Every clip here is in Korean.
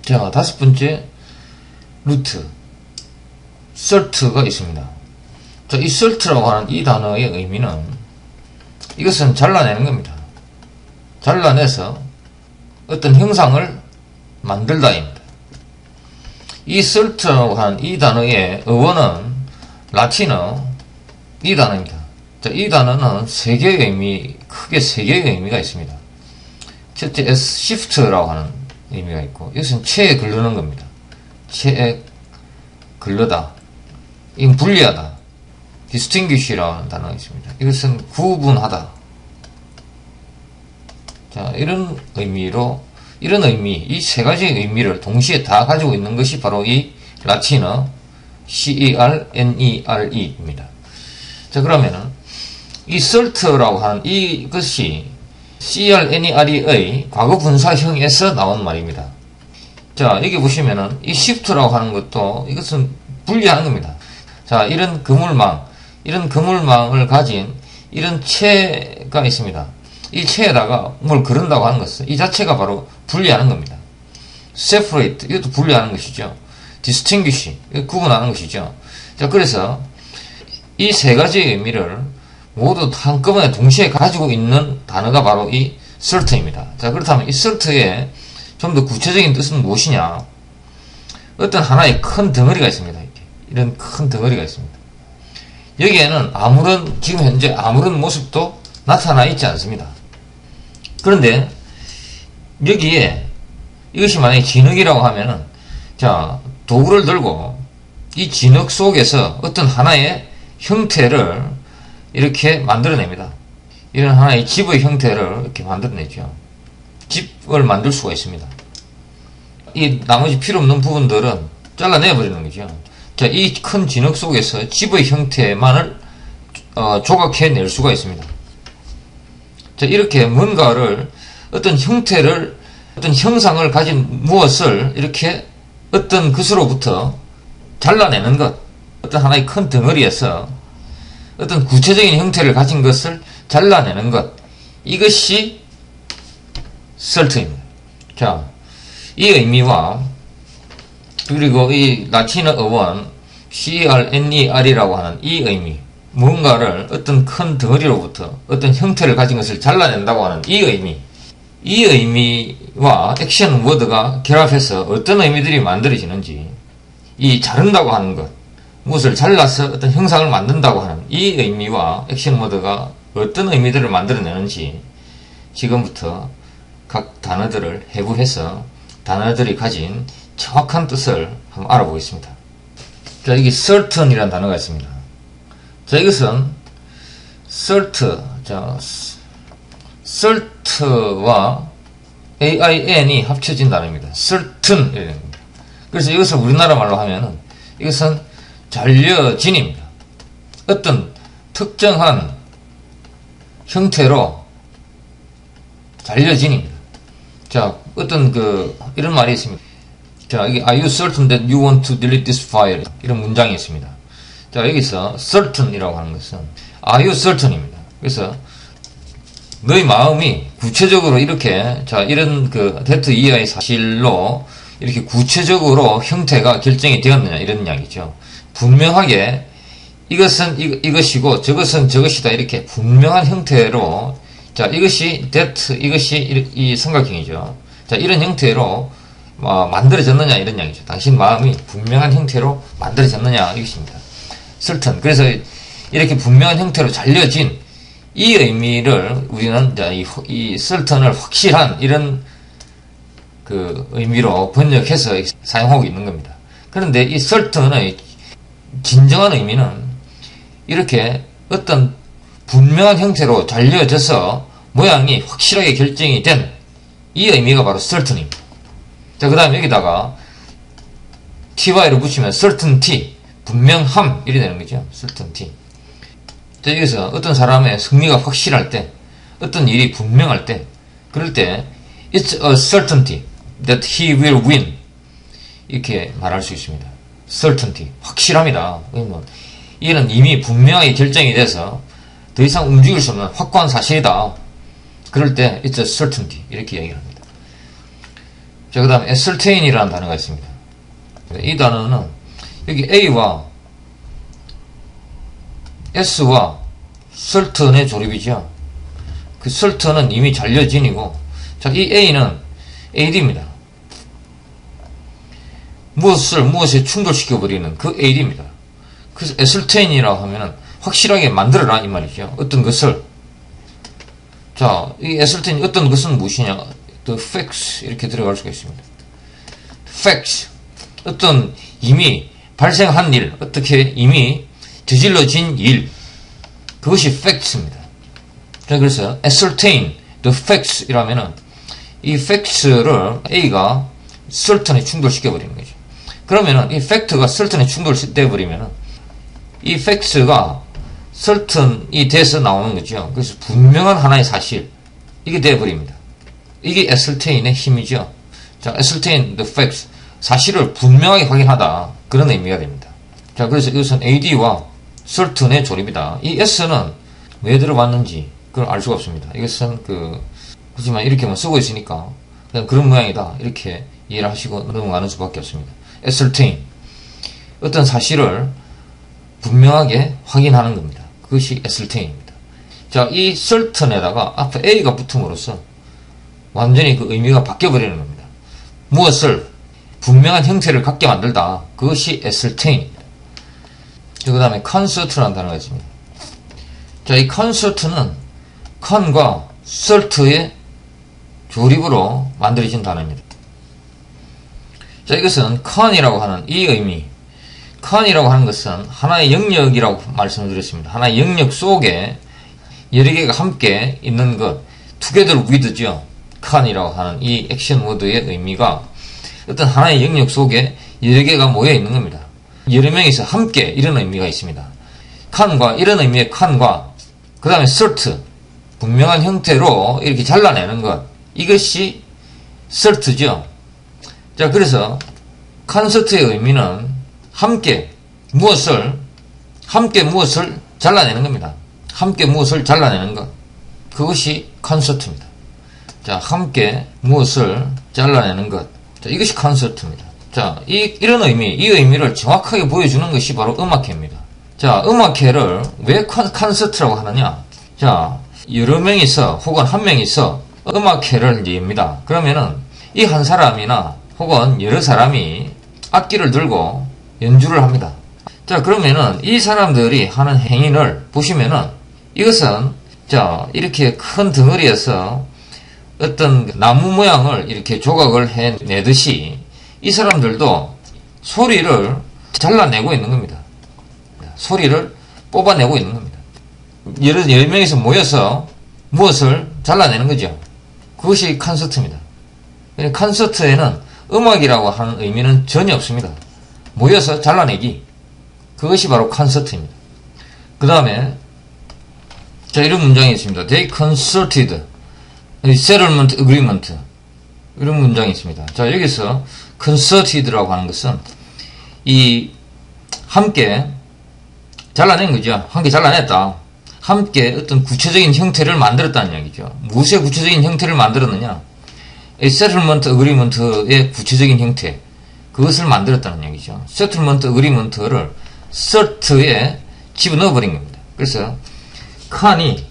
자, 다섯 번째, 루트. cert가 있습니다. 자, 이 cert라고 하는 이 단어의 의미는 이것은 잘라내는 겁니다. 잘라내서 어떤 형상을 만들다입니다. 이 cert라고 하는 이 단어의 어원은 라틴어 이 단어입니다. 자, 이 단어는 세 개의 의미, 크게 세 개의 의미가 있습니다. 첫째, shift라고 하는 의미가 있고, 이것은 체에 걸르는 겁니다. 체에 걸르다. 이건 분리하다. distinguish라는 단어가 있습니다. 이것은 구분하다. 자, 이런 의미로, 이런 의미, 이 세 가지의 의미를 동시에 다 가지고 있는 것이 바로 이 라틴어 cernere입니다. 자, 그러면은 이 cert라고 하는 이것이 cernere의 과거 분사형에서 나온 말입니다. 자, 여기 보시면은 이 shift라고 하는 것도 이것은 분리하는 겁니다. 자, 이런 그물망을 가진 이런 체가 있습니다. 이 체에다가 뭘 그런다고 하는 것은 이 자체가 바로 분리하는 겁니다. separate, 이것도 분리하는 것이죠. distinguish, 구분하는 것이죠. 자, 그래서 이 세 가지의 의미를 모두 한꺼번에 동시에 가지고 있는 단어가 바로 이 cert입니다. 자, 그렇다면 이 cert의 좀 더 구체적인 뜻은 무엇이냐? 어떤 하나의 큰 덩어리가 있습니다. 이런 큰 덩어리가 있습니다. 여기에는 지금 현재 아무런 모습도 나타나 있지 않습니다. 그런데 여기에 이것이 만약에 진흙이라고 하면은, 자, 도구를 들고 이 진흙 속에서 어떤 하나의 형태를 이렇게 만들어냅니다. 이런 하나의 집의 형태를 이렇게 만들어내죠. 집을 만들 수가 있습니다. 이 나머지 필요 없는 부분들은 잘라내버리는 거죠. 자, 이 큰 진흙 속에서 집의 형태만을 조각해낼 수가 있습니다. 자, 이렇게 뭔가를 어떤 형태를, 어떤 형상을 가진 무엇을 이렇게 어떤 것으로부터 잘라내는 것, 어떤 하나의 큰 덩어리에서 어떤 구체적인 형태를 가진 것을 잘라내는 것, 이것이 cert입니다. 자, 이 의미와 그리고 이 라틴어 어원 cerner이라고 하는 이 의미, 무언가를 어떤 큰 덩어리로부터 어떤 형태를 가진 것을 잘라낸다고 하는 이 의미와 액션 워드가 결합해서 어떤 의미들이 만들어지는지, 이 자른다고 하는 것, 무엇을 잘라서 어떤 형상을 만든다고 하는 이 의미와 액션 워드가 어떤 의미들을 만들어내는지 지금부터 각 단어들을 해부해서 단어들이 가진 정확한 뜻을 한번 알아보겠습니다. 자, 여기 certain이라는 단어가 있습니다. 자, 이것은 cert와 AIN이 합쳐진 단어입니다. certain. 그래서 이것을 우리나라 말로 하면은 이것은 잘려진입니다. 어떤 특정한 형태로 잘려진입니다. 자, 어떤 이런 말이 있습니다. 자, 여기 Are you certain that you want to delete this file? 이런 문장이 있습니다. 자, 여기서 certain이라고 하는 것은 Are you certain입니다. 그래서 너의 마음이 구체적으로 이렇게, 자, 이런 that 이하의 사실로 이렇게 구체적으로 형태가 결정이 되었느냐, 이런 이야기죠. 분명하게 이것은 이것이고 저것은 저것이다, 이렇게 분명한 형태로, 자, 이것이 이것이 이 삼각형이죠. 자, 이런 형태로 만들어졌느냐, 이런 이야기죠. 당신 마음이 분명한 형태로 만들어졌느냐, 이것입니다. certain. 그래서 이렇게 분명한 형태로 잘려진 이 의미를 우리는 이 certain을 확실한 이런 의미로 번역해서 사용하고 있는 겁니다. 그런데 이 certain의 진정한 의미는 이렇게 어떤 분명한 형태로 잘려져서 모양이 확실하게 결정이 된 이 의미가 바로 certain입니다. 자, 그 다음에 여기다가 ty를 붙이면 certainty, 분명함, 이렇게 되는 거죠. certainty. 자, 여기서 어떤 사람의 승리가 확실할 때, 어떤 일이 분명할 때, 그럴 때 it's a certainty that he will win, 이렇게 말할 수 있습니다. certainty, 확실합니다. 이는 이미 분명하게 결정이 돼서 더 이상 움직일 수 없는 확고한 사실이다. 그럴 때 it's a certainty, 이렇게 얘기를 합니다. 자, 그 다음에 ascertain이라는 단어가 있습니다. 이 단어는 여기 A와 S와 certain의 조립이죠. 그 certain은 이미 잔려진이고, 자, 이 A는 AD입니다. 무엇에 충돌시켜버리는 그 AD입니다. 그래서 ascertain이라고 하면은 확실하게 만들어라 이 말이죠. 어떤 것을. 자, 이 ascertain 어떤 것은 무엇이냐? the facts 이렇게 들어갈 수가 있습니다. facts 어떤 이미 발생한 일, 어떻게 이미 저질러진 일, 그것이 facts입니다. 자, 그래서 ascertain the facts 이라면은 이 facts를 A가 certain에 충돌시켜버리는 거죠. 그러면은 이 fact가 certain에 충돌되어 버리면은 이 facts가 certain이 돼서 나오는 거죠. 그래서 분명한 하나의 사실, 이게 되어버립니다. 이게 ascertain의 힘이죠. 자, ascertain the facts, 사실을 분명하게 확인하다, 그런 의미가 됩니다. 자, 그래서 이것은 AD와 certain의 조립이다. 이 S는 왜 들어봤는지 그걸 알 수가 없습니다. 이것은 그렇지만 이렇게만 쓰고 있으니까 그냥 그런 모양이다, 이렇게 이해를 하시고 넘어가는 수밖에 없습니다. ascertain 어떤 사실을 분명하게 확인하는 겁니다. 그것이 ascertain입니다. 자, 이 certain에다가 앞에 A가 붙음으로써 완전히 그 의미가 바뀌어버리는 겁니다. 무엇을 분명한 형태를 갖게 만들다, 그것이 ascertain입니다. 그 다음에 concert라는 단어가 있습니다. 자, 이 concert는 con과 cert의 조립으로 만들어진 단어입니다. 자, 이것은 con이라고 하는 이 의미, con이라고 하는 것은 하나의 영역이라고 말씀을 드렸습니다. 하나의 영역 속에 여러 개가 함께 있는 것, together with죠. con이라고 하는 이 액션 워드의 의미가 어떤 하나의 영역 속에 여러 개가 모여 있는 겁니다. 여러 명이서 함께, 이런 의미가 있습니다. con과, 이런 의미의 con과, 그 다음에 cert, 분명한 형태로 이렇게 잘라내는 것, 이것이 cert죠. 자, 그래서 concert의 의미는 함께 무엇을 잘라내는 겁니다. 함께 무엇을 잘라내는 것, 그것이 concert입니다. 자, 함께 무엇을 잘라내는 것, 자, 이것이 concert입니다. 자, 이런 의미, 이 의미를 정확하게 보여주는 것이 바로 음악회입니다. 자, 음악회를 왜 concert라고 하느냐? 자, 여러 명이서 혹은 한 명이서 음악회를 엽니다. 그러면은 이 한 사람이나 혹은 여러 사람이 악기를 들고 연주를 합니다. 자, 그러면은 이 사람들이 하는 행위를 보시면은 이것은, 자, 이렇게 큰 덩어리에서 어떤 나무 모양을 이렇게 조각을 해내듯이 이 사람들도 소리를 잘라내고 있는 겁니다. 소리를 뽑아내고 있는 겁니다. 여러 명이서 모여서 무엇을 잘라내는 거죠. 그것이 콘서트입니다. 콘서트에는 음악이라고 하는 의미는 전혀 없습니다. 모여서 잘라내기, 그것이 바로 콘서트입니다. 그 다음에 자, 이런 문장이 있습니다. They concerted settlement agreement, 이런 문장이 있습니다. 자, 여기서 concerted라고 하는 것은 이 함께 잘라낸 거죠. 함께 잘라냈다. 함께 어떤 구체적인 형태를 만들었다는 얘기죠. 무엇의 구체적인 형태를 만들었느냐? settlement agreement의 구체적인 형태, 그것을 만들었다는 얘기죠. settlement agreement를 cert에 집어넣어버린 겁니다. 그래서 칸이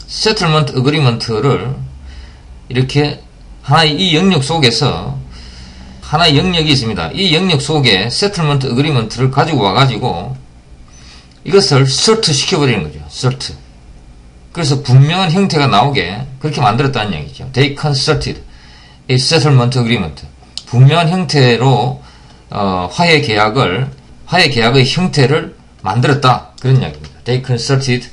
settlement agreement를 이렇게 하나의 이 영역 속에서 하나의 영역이 있습니다. 이 영역 속에 settlement agreement를 가지고 와가지고 이것을 cert 시켜버리는 거죠. cert. 그래서 분명한 형태가 나오게 그렇게 만들었다는 얘기죠. They concerted a settlement agreement. 분명한 형태로 화해 계약의 형태를 만들었다, 그런 이야기입니다. They concerted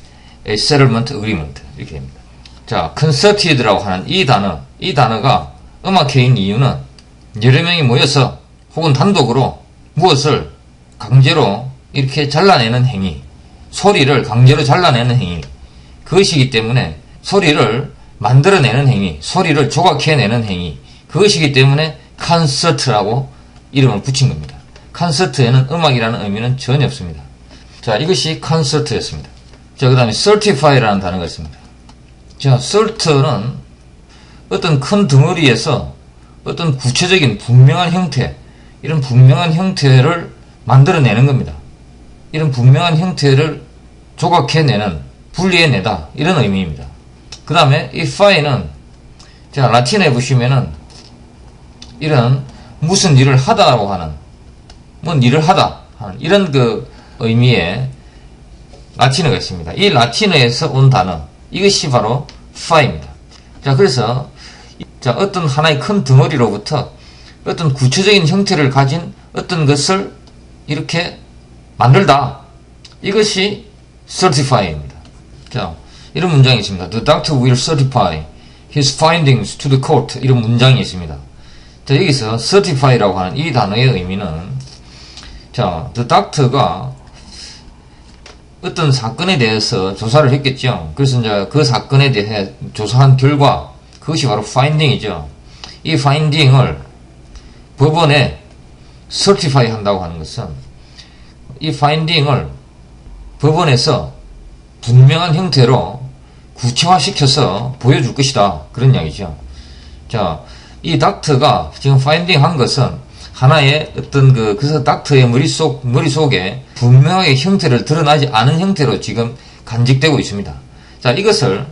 a settlement agreement, 이렇게 됩니다. 자, concerted라고 하는 이 단어가 음악회인 이유는 여러 명이 모여서 혹은 단독으로 무엇을 강제로 이렇게 잘라내는 행위, 소리를 강제로 잘라내는 행위, 그것이기 때문에 소리를 만들어내는 행위, 소리를 조각해내는 행위, 그것이기 때문에 콘서트라고 이름을 붙인 겁니다. 콘서트에는 음악이라는 의미는 전혀 없습니다. 자, 이것이 콘서트였습니다. 자, 그 다음에 certify라는 단어가 있습니다. 자, cert는 어떤 큰 덩어리에서 어떤 구체적인 분명한 형태, 이런 분명한 형태를 만들어내는 겁니다. 이런 분명한 형태를 조각해내는, 분리해내다, 이런 의미입니다. 그 다음에 이 fi는 자, 라틴어에 보시면은 이런 무슨 일을 하다라고 하는, 뭔 일을 하다 하는 이런 그 의미의 라틴어가 있습니다. 이 라틴어에서 온 단어, 이것이 바로 fi입니다. 자, 그래서 자, 어떤 하나의 큰 덩어리로부터 어떤 구체적인 형태를 가진 어떤 것을 이렇게 만들다, 이것이 certify입니다. 자, 이런 문장이 있습니다. The doctor will certify his findings to the court. 이런 문장이 있습니다. 자, 여기서 certify라고 하는 이 단어의 의미는, 자, the doctor가 어떤 사건에 대해서 조사를 했겠죠. 그래서 이제 그 사건에 대해 조사한 결과, 그것이 바로 finding이죠. 이 finding을 법원에 certify 한다고 하는 것은, 이 finding을 법원에서 분명한 형태로 구체화시켜서 보여줄 것이다, 그런 이야기죠. 자, 이 닥터가 지금 finding 한 것은 하나의 어떤 그래서 닥터의 머릿속에 분명하게 형태를 드러나지 않은 형태로 지금 간직되고 있습니다. 자, 이것을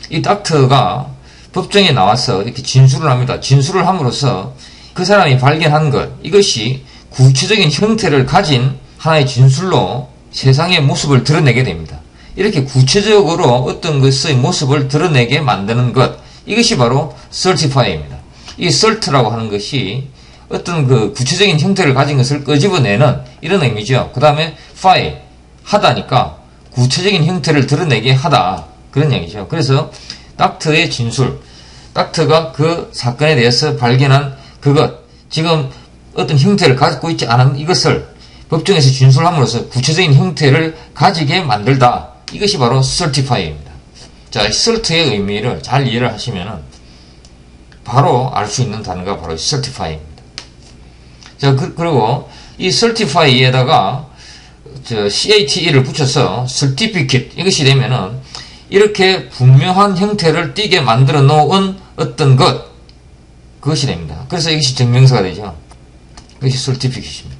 이 닥터가 법정에 나와서 이렇게 진술을 합니다. 진술을 함으로써 그 사람이 발견한 것, 이것이 구체적인 형태를 가진 하나의 진술로 세상의 모습을 드러내게 됩니다. 이렇게 구체적으로 어떤 것의 모습을 드러내게 만드는 것, 이것이 바로 certify입니다. 이 cert라고 하는 것이 어떤 그 구체적인 형태를 가진 것을 끄집어내는 이런 의미죠. 그 다음에 fy, 하다니까 구체적인 형태를 드러내게 하다, 그런 얘기죠. 그래서 닥터의 진술, 닥터가 그 사건에 대해서 발견한 그것, 지금 어떤 형태를 갖고 있지 않은 이것을 법정에서 진술함으로써 구체적인 형태를 가지게 만들다, 이것이 바로 certify입니다. 자, cert의 의미를 잘 이해를 하시면은 바로 알 수 있는 단어가 바로 certify입니다. 자, 그리고 이 certify에다가 CATE를 붙여서 certificate, 이것이 되면은 이렇게 분명한 형태를 띠게 만들어 놓은 어떤 것, 그것이 됩니다. 그래서 이것이 증명서가 되죠. 그것이 certificate입니다.